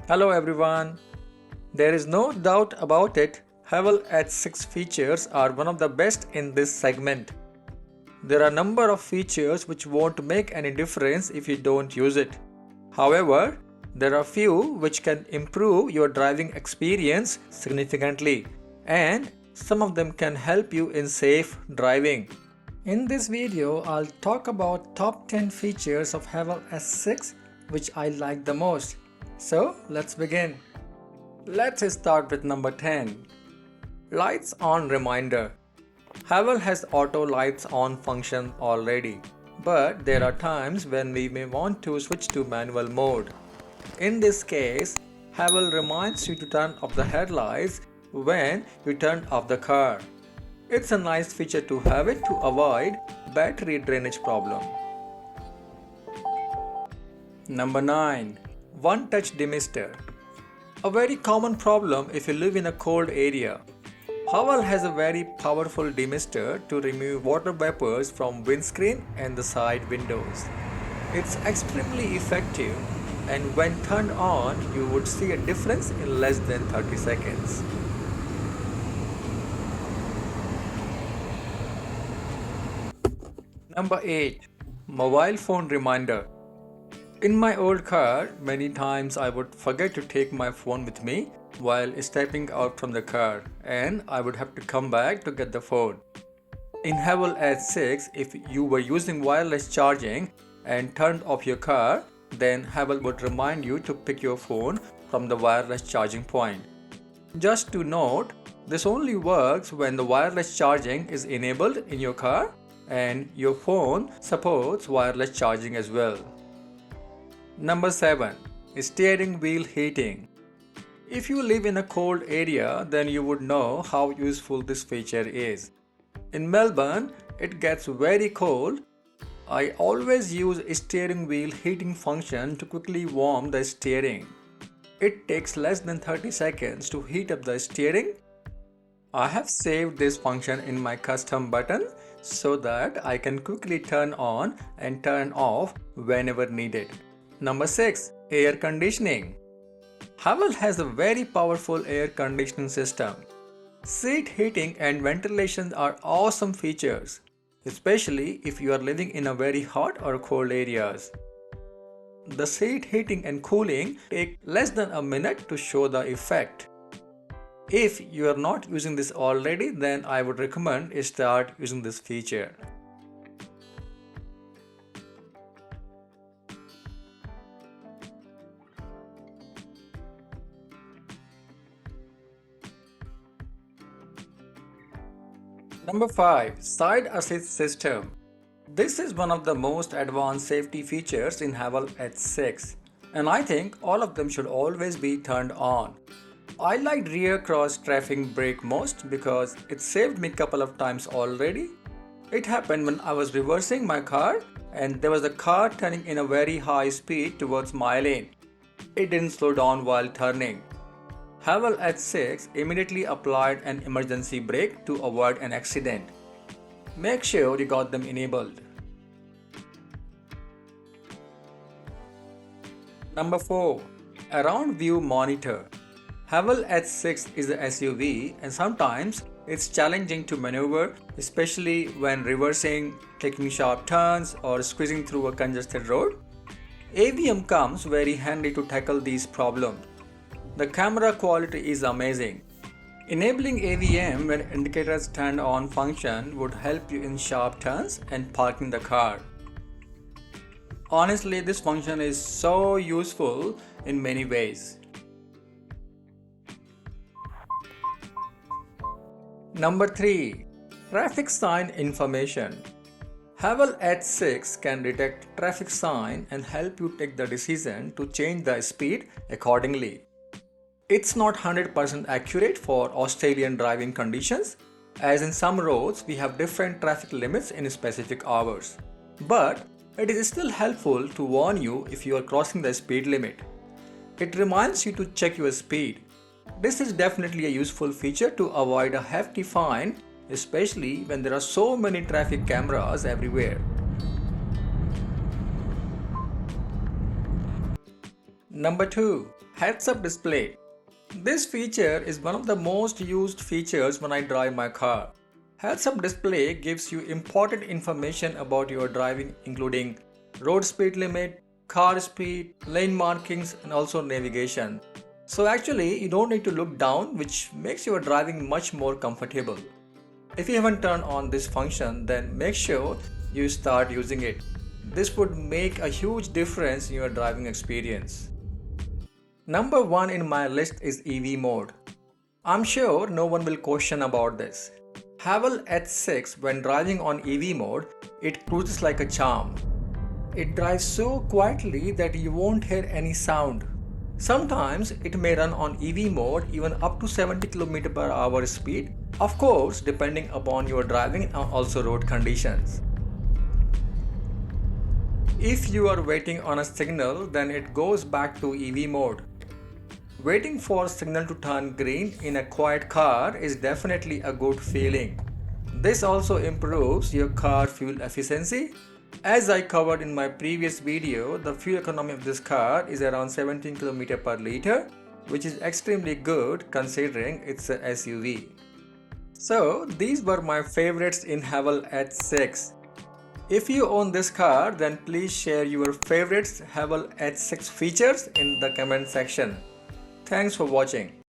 Hello everyone. There is no doubt about it, Haval H6 features are one of the best in this segment. There are a number of features which won't make any difference if you don't use it. However, there are few which can improve your driving experience significantly, and some of them can help you in safe driving. In this video, I'll talk about top 10 features of Haval H6 which I like the most. So let's begin. Let's start with number 10. Lights on reminder. Haval has auto lights on function already, but there are times when we may want to switch to manual mode. In this case, Haval reminds you to turn off the headlights when you turn off the car. It's a nice feature to have it to avoid battery drainage problem. Number 9. One touch demister. A very common problem if you live in a cold area. Haval has a very powerful demister to remove water vapors from windscreen and the side windows. It's extremely effective, and when turned on, you would see a difference in less than 30 seconds. Number 8. Mobile phone reminder. In my old car, many times I would forget to take my phone with me while stepping out from the car, and I would have to come back to get the phone. In Haval H6, if you were using wireless charging and turned off your car, then Haval would remind you to pick your phone from the wireless charging point. Just to note, this only works when the wireless charging is enabled in your car and your phone supports wireless charging as well. Number 7. Steering wheel heating. If you live in a cold area, then you would know how useful this feature is. In Melbourne, it gets very cold. I always use steering wheel heating function to quickly warm the steering. It takes less than 30 seconds to heat up the steering. I have saved this function in my custom button so that I can quickly turn on and turn off whenever needed. Number 6. Air conditioning. Haval has a very powerful air conditioning system. Seat heating and ventilation are awesome features, especially if you are living in a very hot or cold areas. The seat heating and cooling take less than a minute to show the effect. If you are not using this already, then I would recommend you start using this feature. Number 5. Side assist system. This is one of the most advanced safety features in Haval H6, and I think all of them should always be turned on. I liked rear cross traffic brake most because it saved me a couple of times already. It happened when I was reversing my car and there was a car turning in a very high speed towards my lane. It didn't slow down while turning. Haval H6 immediately applied an emergency brake to avoid an accident. Make sure you got them enabled. Number 4. Around view monitor. Haval H6 is a SUV and sometimes it's challenging to maneuver, especially when reversing, taking sharp turns or squeezing through a congested road. AVM comes very handy to tackle these problems. The camera quality is amazing. Enabling AVM when indicators turned on function would help you in sharp turns and parking the car. Honestly, this function is so useful in many ways. Number 3. Traffic sign information. Haval H6 can detect traffic sign and help you take the decision to change the speed accordingly. It's not 100% accurate for Australian driving conditions, as in some roads we have different traffic limits in specific hours. But it is still helpful to warn you if you are crossing the speed limit. It reminds you to check your speed. This is definitely a useful feature to avoid a hefty fine, especially when there are so many traffic cameras everywhere. Number 2. Heads-up display. This feature is one of the most used features when I drive my car. Heads-up display gives you important information about your driving, including road speed limit, car speed, lane markings, and also navigation. So actually, you don't need to look down, which makes your driving much more comfortable. If you haven't turned on this function, then make sure you start using it. This would make a huge difference in your driving experience. Number 1 in my list is EV mode. I'm sure no one will question about this. Haval H6, when driving on EV mode, it cruises like a charm. It drives so quietly that you won't hear any sound. Sometimes it may run on EV mode even up to 70 km/h speed, of course depending upon your driving and also road conditions. If you are waiting on a signal, then it goes back to EV mode. Waiting for signal to turn green in a quiet car is definitely a good feeling. This also improves your car fuel efficiency. As I covered in my previous video, the fuel economy of this car is around 17 km/L, which is extremely good considering it's a SUV. So these were my favorites in Haval H6. If you own this car, then please share your favorites Haval H6 features in the comment section. Thanks for watching.